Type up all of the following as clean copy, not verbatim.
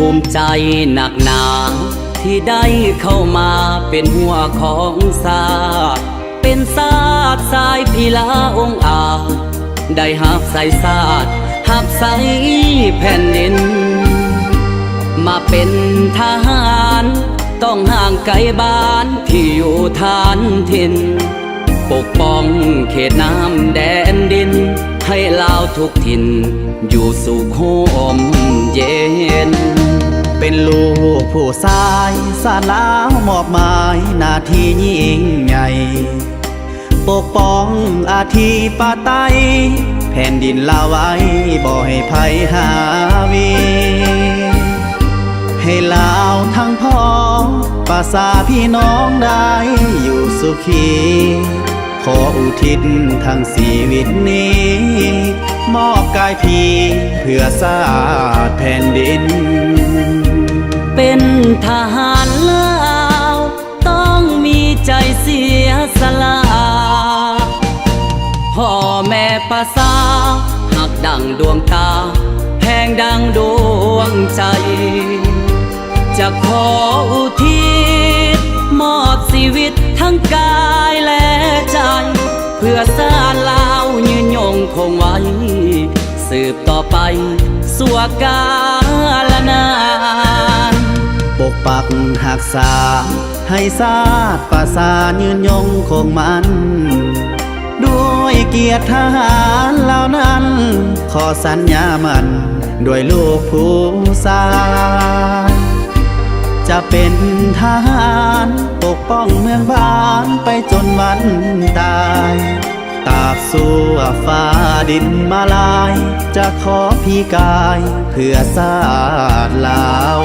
ภูมิใจหนักหนาที่ได้เข้ามาเป็นหัวของศาสตร์เป็นศาสตร์สายพิลาองค์อาจได้หับใส่ศาสตร์หับใส่แผ่นดินมาเป็นทหารต้องห่างไกลบ้านที่อยู่ฐานถิ่นปกป้องเขตน้ำแดนดินให้ลาวทุกถิ่นอยู่สุขโฮมเย็นเป็นลูกผู้ชายสานลาวมอบหมายหน้าที่ยิ่งใหญ่ปกป้องอาธิปไตยแผ่นดินลาวไว้บ่ให้ภัยหาวีให้ลาวทั้งพ้องประสาพี่น้องได้อยู่สุขีขออุทิศทั้งชีวิตนี้มอบกายพี่เพื่อชาติแผ่นดินเป็นทหารลาวต้องมีใจเสียสละพ่อแม่ประสาหักดังดวงตาแพงดังดวงใจจะขออุทิศมอบชีวิตทั้งกายและใจเพื่อชาติลาวยืนยงคงไว้สืบต่อไปสั่วกาลนานปกปักหักษาให้ชาติประสานยืนยงคงมันด้วยเกียรติทหารเหล่านั้นขอสัญญามันด้วยลูกผู้ชายจะเป็นทหารปกป้องเมืองบ้านไปจนวันตายตราบสู่ฟ้าดินมาลายจะขอพี่กายเพื่อชาติลาว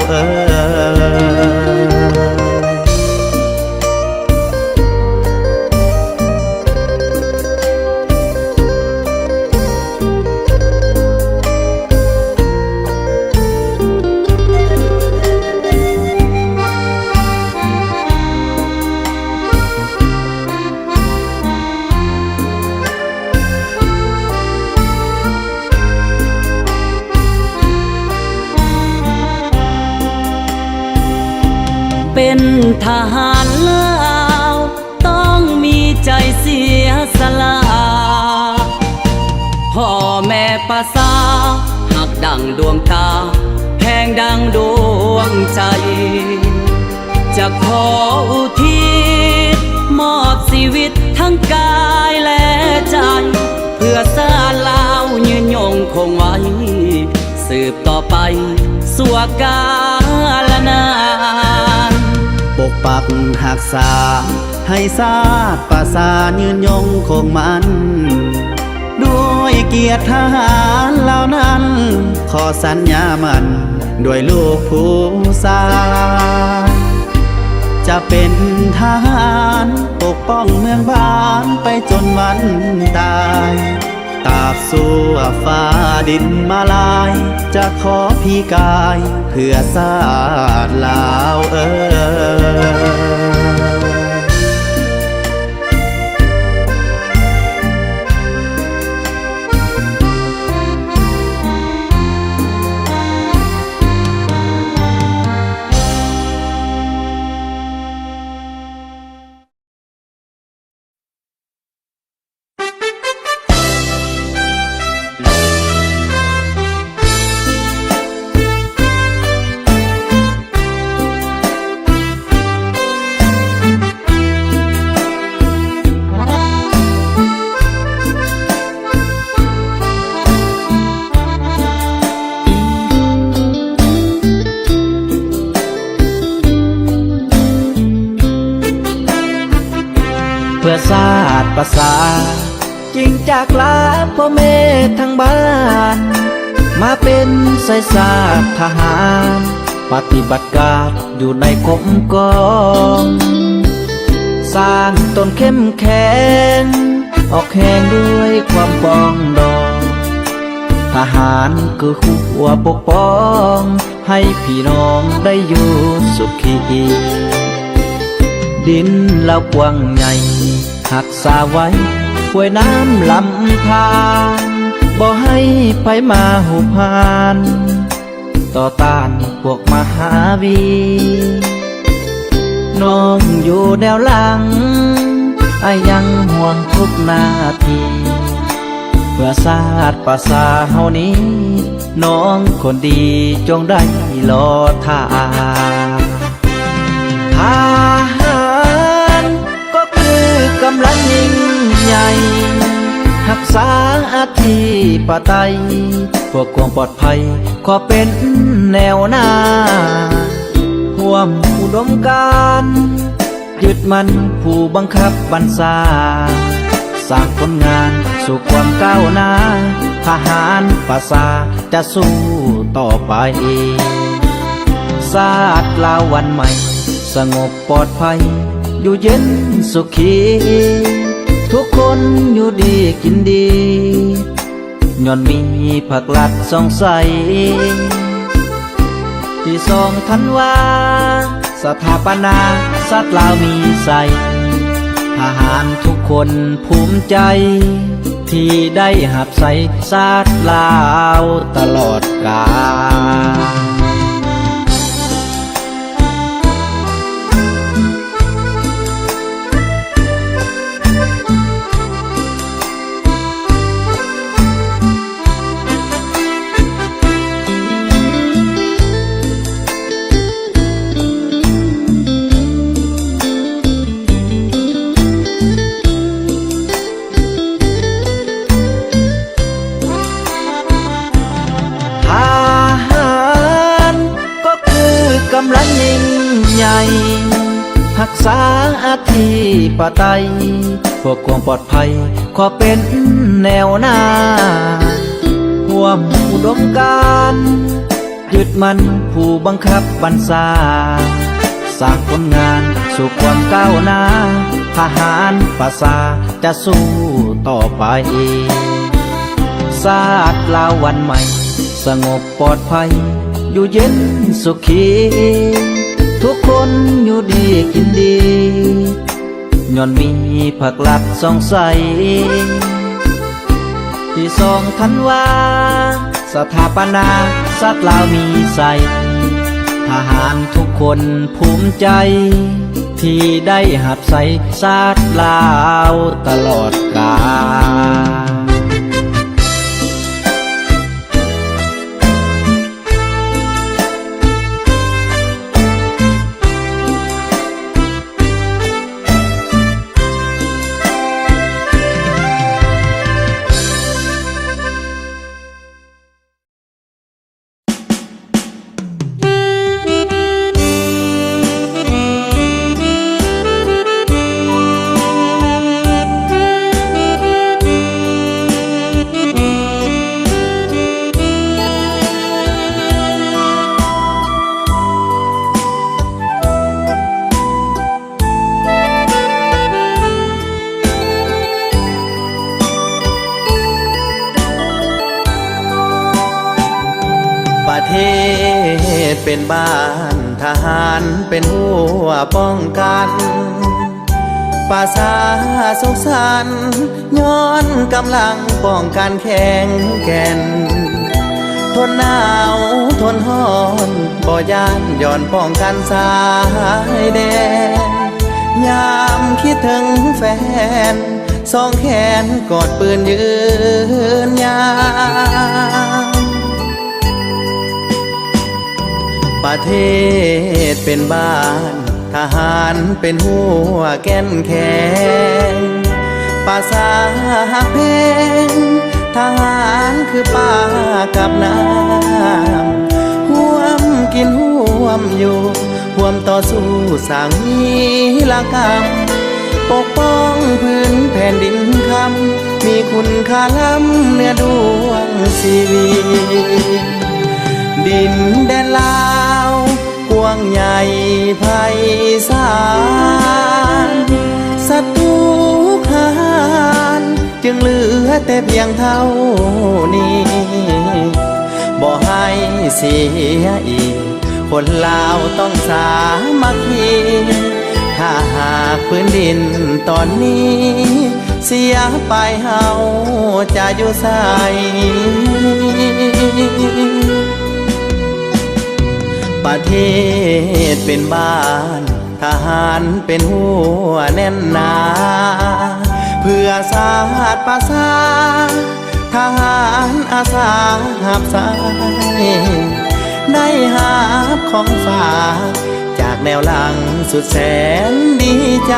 เป็นทหารลาวต้องมีใจเสียสละพ่อแม่ประสาหักดังดวงตาแพงดังดวงใจจะขออุทิศมอบชีวิตทั้งกายและใจเพื่อชาติลาวยืนยงคงไว้สืบต่อไปสั่วกาลนานปกปักหักษาให้ชาติประสานยืนยงคงมันด้วยเกียรติทหารเหล่านั้นขอสัญญามันด้วยลูกผู้ชายจะเป็นทหารปกป้องเมืองบ้านไปจนวันตายตราบสู่ฟ้าดินมาลายจะขอพี่กายเพื่อชาติลาวเพื่อชาติประสาจริงจากลาพ่อแม่ทั้งบ้าน มาเป็นสายสาดทหารปฏิบัติการอยู่ในกรมกองสร้างตนเข้มแข็งออกแข่งด้วยความปองดองทหารคือคู่หัวปกป้องให้พี่น้องได้อยู่สุขีดินเรากว้างใหญ่หักษาไว้ห้วยน้ำลำธารบ่ให้ไปมาหุบพานต่อต้านพวกมหาวีน้องอยู่แนวหลังยังห่วงทุกนาทีเพื่อชาติประสาเฮานี้น้องคนดีจงได้รอท่าทหารก็คือกำลังยิ่งใหญ่รักษาอธิปไตยพวกความปลอดภัยขอเป็นแนวหน้าร่วมอุดมการณ์ยึดมันผู้บังคับบัญชาสร้างผลงานสู่ความก้าวหน้าทหารประสาจะสู้ต่อไปชาติลาววันใหม่สงบปลอดภัยอยู่เย็นสุขีทุกคนอยู่ดีกินดีย้อนมีผักลัดสองใสที่2 ธันวาสถาปนาสัตว์ลาวมีใสทหารทุกคนภูมิใจที่ได้หับใส่ชาติลาวตลอดกาลกำลังยิ่งใหญ่รักษาอธิปไตยพวกความปลอดภัยขอเป็นแนวหน้าร่วมอุดมการณ์ยึดมันผู้บังคับบัญชาสร้างผลงานสู่ความก้าวหน้าทหารประสาจะสู้ต่อไปชาติลาววันใหม่สงบปลอดภัยอยู่เย็นสุขีทุกคนอยู่ดีกินดีย้อนมีผักลัดสองใสที่2 ธันวาสถาปนาสัตว์ลาวมีใสทหารทุกคนภูมิใจที่ได้หับใส่ชาติลาวตลอดกาลประเทศเป็นบ้านทหารเป็นหัวป้องกันประสาสุขสันต์ย้อนกำลังป้องกันแข็งแกร่งทนหนาวทนร้อนบ่ย่านย้อนป้องกันสายแดนยามคิดถึงแฟนสองแขนกอดปืนยืนยามประเทศเป็นบ้านทหารเป็นหัวแก่นแข็งภาษาหักเพลงทหารคือป่ากับน้ำห่วมกินห่วมอยู่ห่วมต่อสู้สร้างวีรกรรมปกป้องพื้นแผ่นดินคำมี คุณค่าล้ำเนื้อดวงชีวิตดินแดนลาวกว้างใหญ่ไพศาลศัตรูขานจึงเหลือแต่เพียงเท่านี้บ่ให้เสียอีกคนลาวต้องสามัคคีถ้าหากพื้นดินตอนนี้เสียไปเฮาจะอยู่ไสประเทศเป็นบ้านทหารเป็นหัวแน่นหนาเพื่อชาติประชาทหารอาสาหับสายได้หาบของฝากจากแนวหลังสุดแสนดีใจ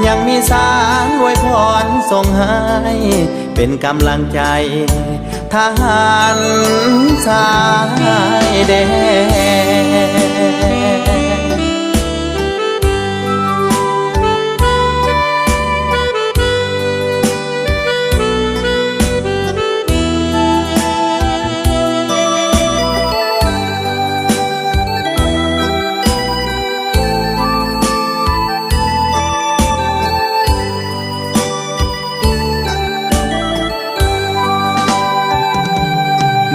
ยังมีสารอวยพรส่งให้เป็นกำลังใจทหารสายแด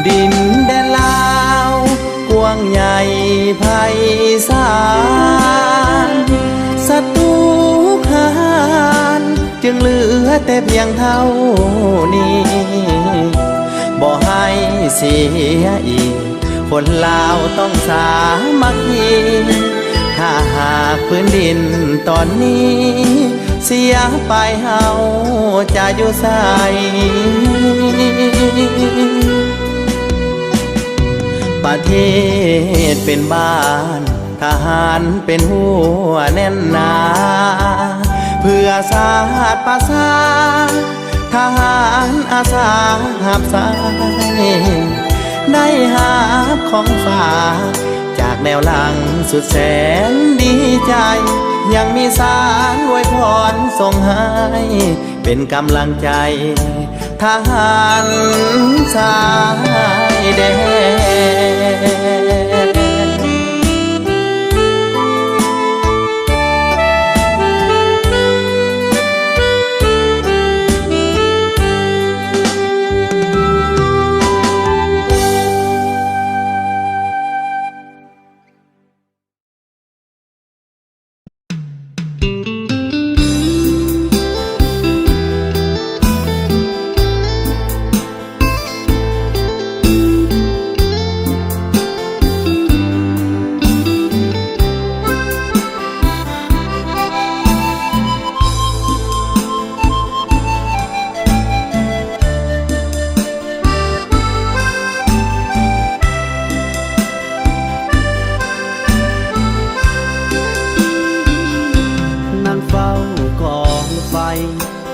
ดินแดนลาวกว้างใหญ่ไพศาลศัตรูขานจึงเหลือแต่เพียงเท่านี้บ่ให้เสียอีกคนลาวต้องสามัคคีถ้าหากพื้นดินตอนนี้เสียไปเฮาจะอยู่ไสประเทศเป็นบ้านทหารเป็นหัวแน่นหนาเพื่อชาติประชาทหารอาสาหับสายได้หาบของฝากจากแนวหลังสุดแสนดีใจยังมีสารอวยพรส่งให้เป็นกำลังใจทหารสายแด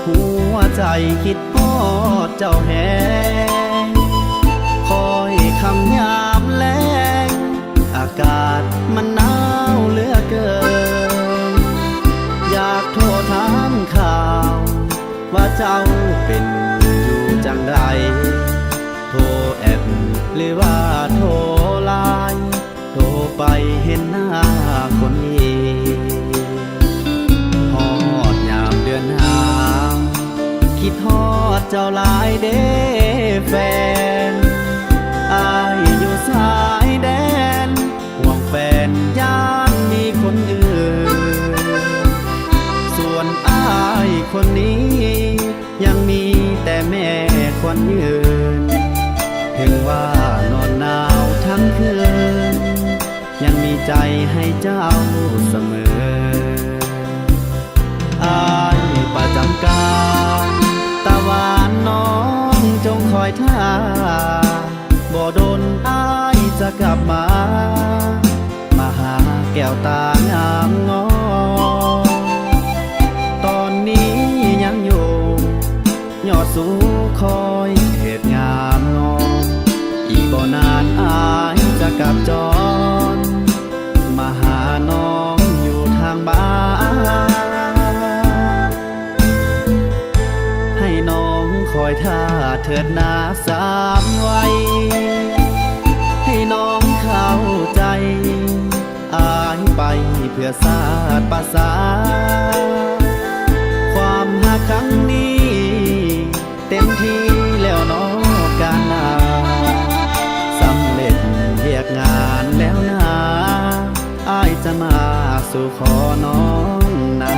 หัวใจคิดฮอดเจ้าแหงคอยคำยามแลงอากาศมันหนาวเหลือเกินอยากโทรถามข่าวว่าเจ้าเป็นอยู่จังใดโทรแอปหรือว่าโทรไลน์โทรไปเห็นหน้าคนนี้ฮอดยามเดือนหาคิดฮอดเจ้าหลายเด้แฟนอายอยู่สายแดนห่วงแฟนย่านมีคนอื่นส่วนอายคนนี้ยังมีแต่แม่คนยืนถึงว่านอนหนาวทั้งคืนยังมีใจให้เจ้าเสมออายประจำการตะวันน้องจงคอยท่าบ่โดนอายจะกลับมาหาแก้วตางามงอตอนนี้ยังอยู่ยอดสูคอยเหตุงามงออีกบ่นานอายจะกลับจรมาหาน้องอยู่ทางบ้านให้น้อง คอยท่าเถิดนาสามไว้ให้น้องเข้าใจอายไปเพื่อศาสตร์ภาษาความหักครั้งนี้เต็มที่แล้วน้องการนาสำเร็จเรียกงานแล้วนะอายจะมาสู่ขอน้องนา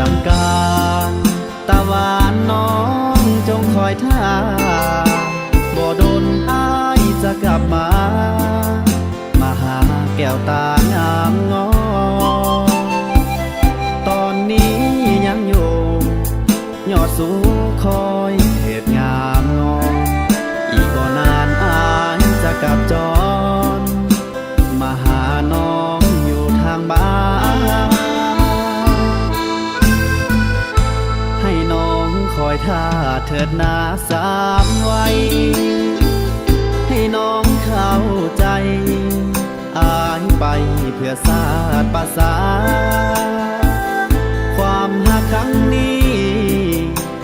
จำการตะวันน้องจงคอยท่าบ่โดนอายจะกลับมาหาแก้วตางามงอตอนนี้ยังอยู่ยอดสูคอยเหตุงามงออีกบ่นานอายจะกลับจรมาหาน้องอยู่ทางบ้านคอยท่าเถิดนาสามไว้ให้น้องเข้าใจอายไปเพื่อศาสตร์ภาษาความหักครั้งนี้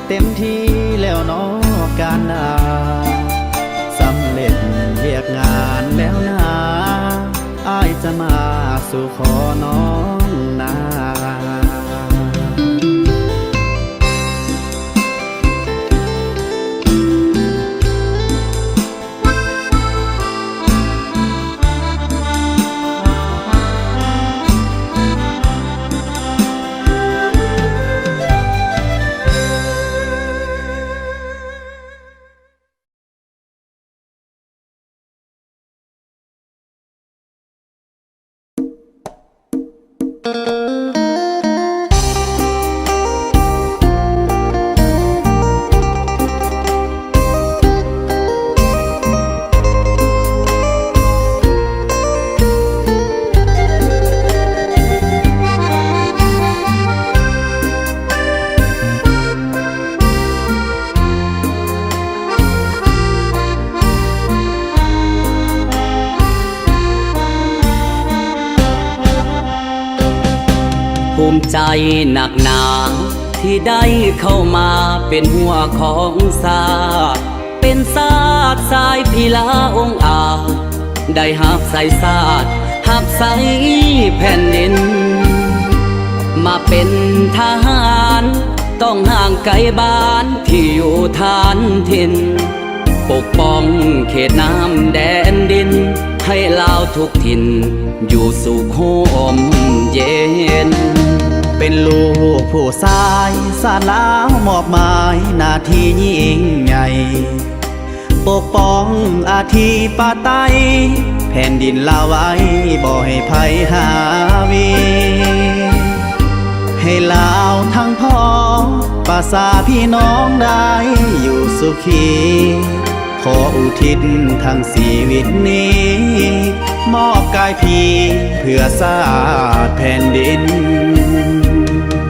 เต็มที่แล้วน้องการนาสำเร็จเรียกงานแล้วนะอายจะมาสู่ขอน้องนาภูมิใจหนักหนาที่ได้เข้ามาเป็นหัวของศาสตร์เป็นศาสตร์สายพิลาองค์อาจได้หับใส่ศาสตร์หับใส่แผ่นดินมาเป็นทหารต้องห่างไกลบ้านที่อยู่ฐานถิ่นปกป้องเขตน้ำแดนดินให้ลาวทุกถิ่นอยู่สุขโฮมเย็นเป็นลูกผู้ชายสารลาวมอบหมายหน้าที่ยิ่งใหญ่ปกป้องอธิปไตยแผ่นดินลาวไว้บ่ให้ภัยหาวีให้ลาวทั้งพ้องประสาพี่น้องได้อยู่สุขีขออุทิศทั้งชีวิตนี้มอบกายพี่เพื่อชาติแผ่นดิน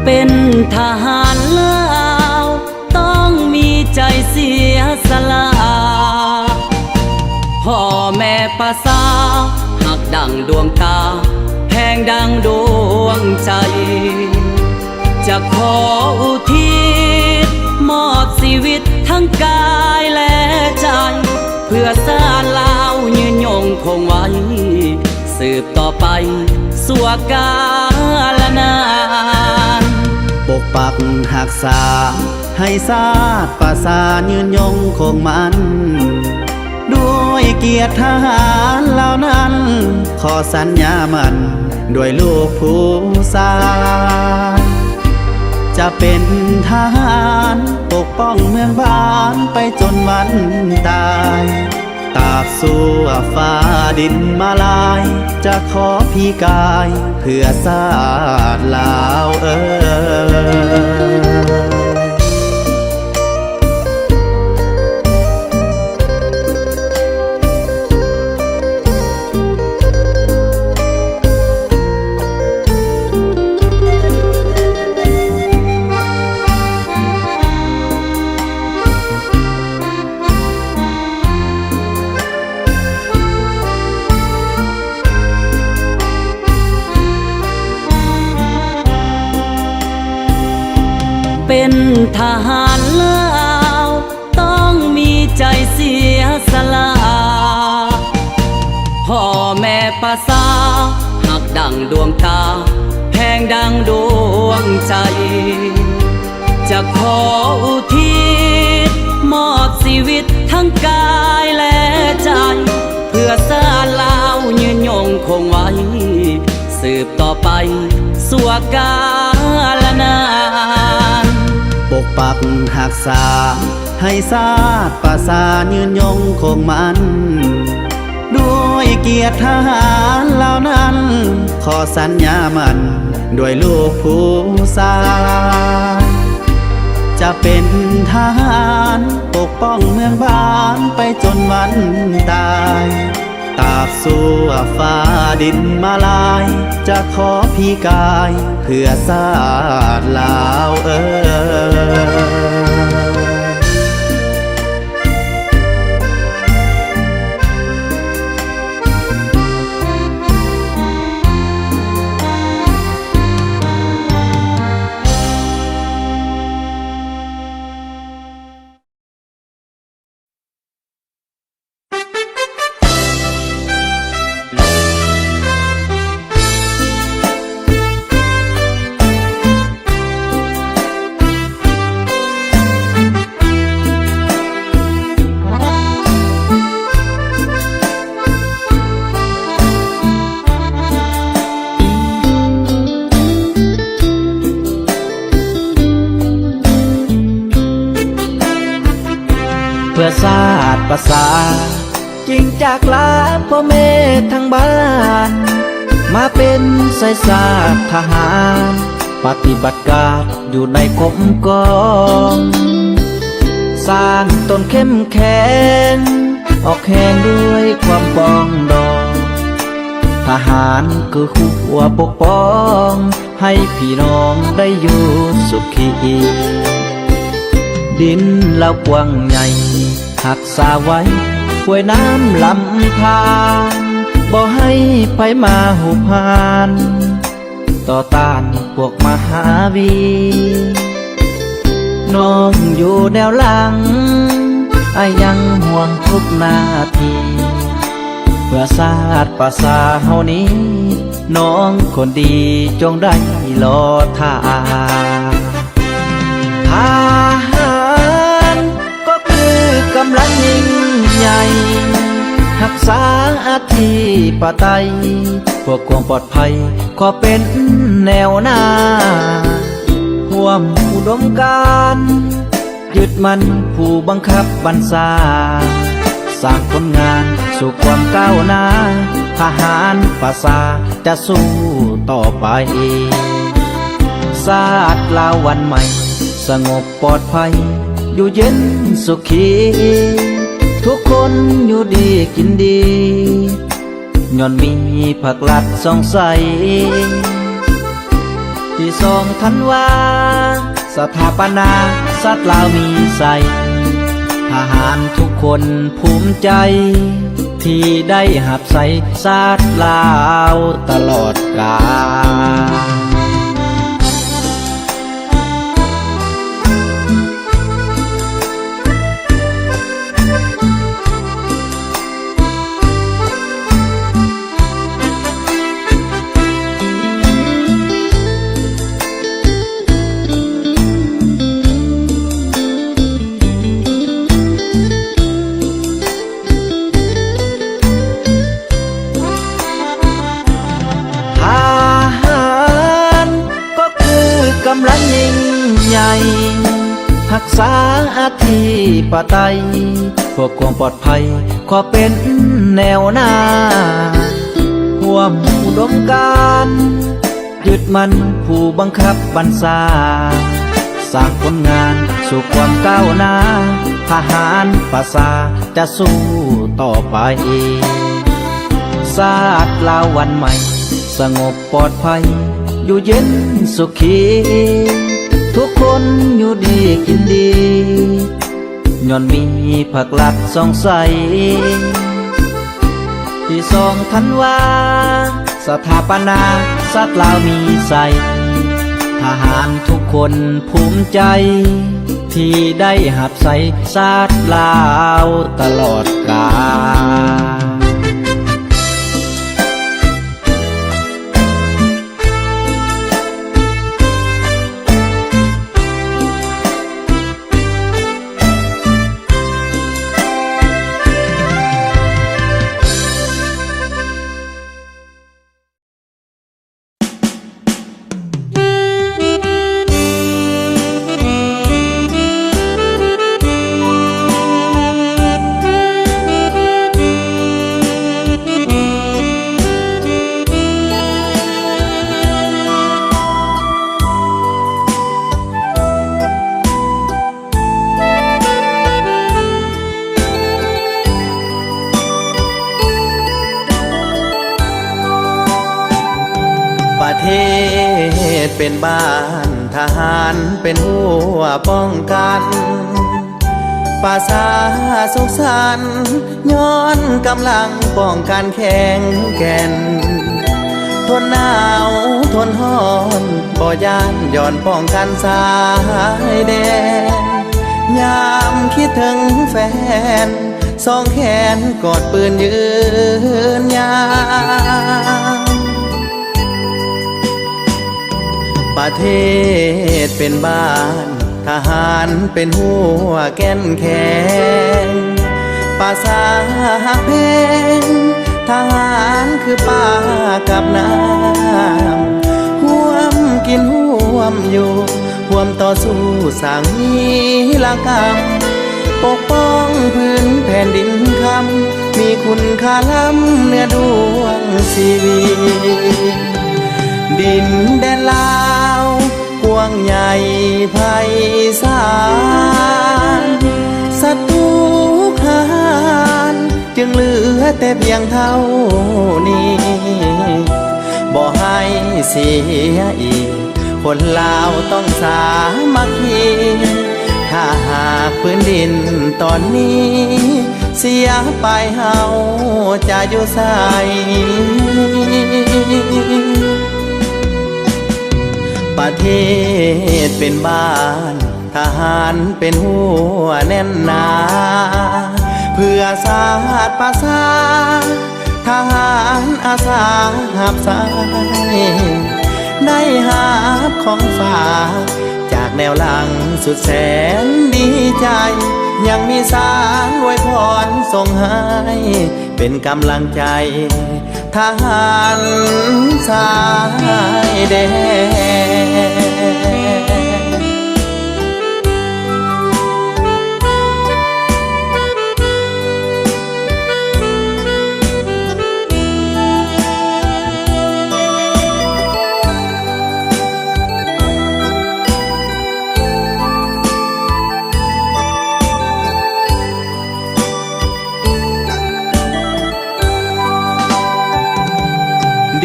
เป็นทหารลาวต้องมีใจเสียสละพ่อแม่ประสาหักดังดวงตาแพงดังดวงใจจะขออุทิศมอบชีวิตทั้งกายและใจเพื่อชาติลาวยืนยงคงไว้สืบต่อไปสั่วกาลนานปกปักหักษาให้ชาติประสานยืนยงคงมันด้วยเกียรติทหารเหล่านั้นขอสัญญามันด้วยลูกผู้ชายจะเป็นทหารปกป้องเมืองบ้านไปจนวันตายตราบสู่ฟ้าดินมาลายจะขอพี่กายเพื่อชาติลาว เป็นทหารลาวต้องมีใจเสียสละพ่อแม่ภาษาหักดังดวงตาแพงดังดวงใจจะขออุทิศมอบชีวิตทั้งกายและใจเพื่อชาติลาวยืนยงคงไว้สืบต่อไปสั่วกาลนานปกปักหักษาให้ชาติประสานยืนยงคงมันด้วยเกียรติทหารเหล่านั้นขอสัญญามันด้วยลูกผู้ชายจะเป็นทหารปกป้องเมืองบ้านไปจนวันตายตราบสู่ฟ้าดินมาลายจะขอพี่กายเพื่อชาติลาวเพื่อชาติประสาจริงจากลาพ่อแม่ทั้งบ้านมาเป็นสายสาสทหารปฏิบัติการอยู่ในกรมกองสร้างตนเข้มแข็งออกแข่งด้วยความปองดองทหารคือคู่หัวปกป้องให้พี่น้องได้อยู่สุขีดินเรากว้างใหญ่หักษาไว้ห้วยน้ำลำธารบ่ให้ไปมาหุบพานต่อต้านพวกมหาวีน้องอยู่แนวหลังยังห่วงทุกนาทีเพื่อชาติประสาเฮานี้น้องคนดีจงได้รอท่าทหารก็คือกำลังยิ่งใหญ่รักษาอธิปไตยพวกความปลอดภัยขอเป็นแนวหน้าร่วมอุดมการณ์ยึดมันผู้บังคับบัญชาสร้างผลงานสู่ความก้าวหน้าทหารประสาจะสู้ต่อไปชาติลาววันใหม่สงบปลอดภัยอยู่เย็นสุขีทุกคนอยู่ดีกินดีย้อนมีผักลัดสองใสที่2 ธันวาสถาปนาชาติลาวมีใส่ทหารทุกคนภูมิใจที่ได้หับใส่ชาติลาวตลอดกาลกำลังยิ่งใหญ่รักษาอธิปไตยพวกความปลอดภัยขอเป็นแนวหน้าร่วมอุดมการณ์ยึดมันผู้บังคับบัญชาสร้างผลงานสู่ความก้าวหน้าทหารประสาจะสู้ต่อไปชาติลาววันใหม่สงบปลอดภัยอยู่เย็นสุขีทุกคนอยู่ดีกินดีย้อนมีผักลัดสองใสที่2 ธันวาสถาปนาชาติลาวมีใส่ท ทหารทุกคนภูมิใจ ที่ได้หับใส่ชาติลาวตลอดกาล ประเทศเป็นบ้านทหารเป็นหัวป้องกันภาษาสุขสันต์ย้อนกำลังป้องกันแข็งแกร่งทนหนาวทนร้อนบ่ย่านย้อนป้องกันสายแดนยามคิดถึงแฟนสองแขนกอดปืนยืนยามประเทศเป็นบ้านทหารเป็นหัวแก่นแข็งภาษาหักเพลงทหารคือป่ากับน้ำห่วมกินห่วมอยู่ห่วมต่อสู้สร้างมีละกรรมปกป้องพื้นแผ่นดินคำมีคุณค่าล้ำเนื้อดวงชีวิตดินแดนลาวกว้างใหญ่ไพศาลศัตรูหารจึงเหลือแต่เพียงเท่านี้บ่ให้เสียอีกคนลาวต้องสามัคคีถ้าหากพื้นดินตอนนี้เสียไปเฮาจะอยู่ไสประเทศเป็นบ้านทหารเป็นหัวแน่นหนาเพื่อชาติประชาทหารอาสาหับสายได้หาบของฝากจากแนวหลังสุดแสนดีใจยังมีสารไว้พรส่งให้เป็นกำลังใจทหารสายแด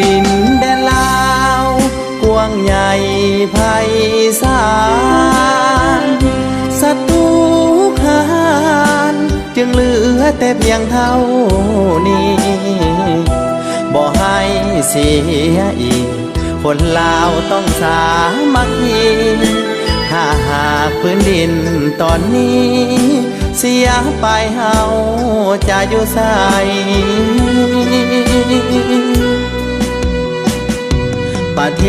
ดินแดนลาวกว้างใหญ่ไพศาลศัตรูหารจึงเหลือแต่เพียงเท่านี้บ่ให้เสียอีกคนลาวต้องสามัคคีถ้าหากพื้นดินตอนนี้เสียไปเฮาจะอยู่ไสประเท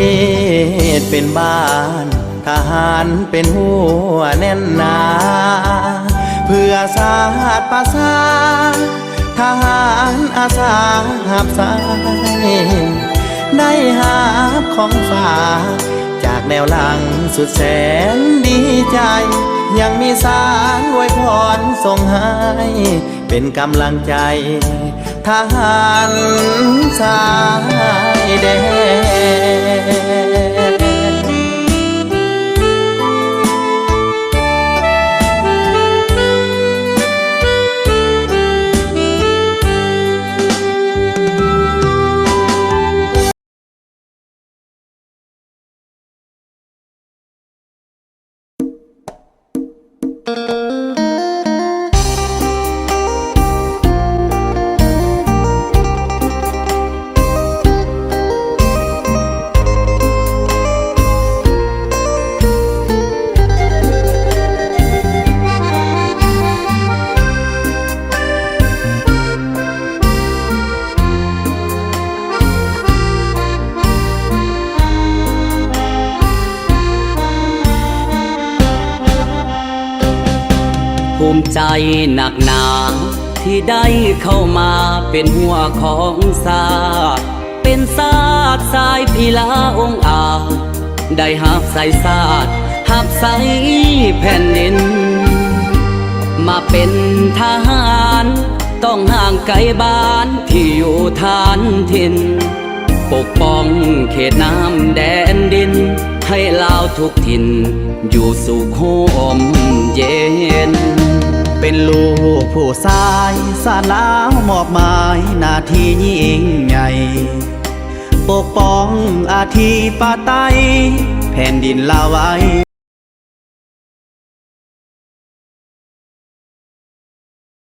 ศเป็นบ้านทหารเป็นหัวแน่นหนาเพื่อชาติประชาทหารอาสาหับสายได้หาบของฝากจากแนวหลังสุดแสนดีใจยังมีสารไว้พรส่งให้เป็นกำลังใจทหารสายแด มิใจหนักหนาที่ได้เข้ามาเป็นหัวของศาสตร์เป็นศาสตร์สายพิลาองค์อาจได้หับใส่ศาสตร์หับใส่แผ่นดินมาเป็นทหารต้องห่างไกลบ้านที่อยู่ฐานถิ่นปกป้องเขตน้ำแดนดินให้ลาวทุกถิ่นอยู่สุขโฮมเย็นเป็นลูกผู้ชายสาลาวมอบหมายหน้าที่ยิ่งใหญ่ปกป้องอาธิปไตยแผ่นดินลาวไว้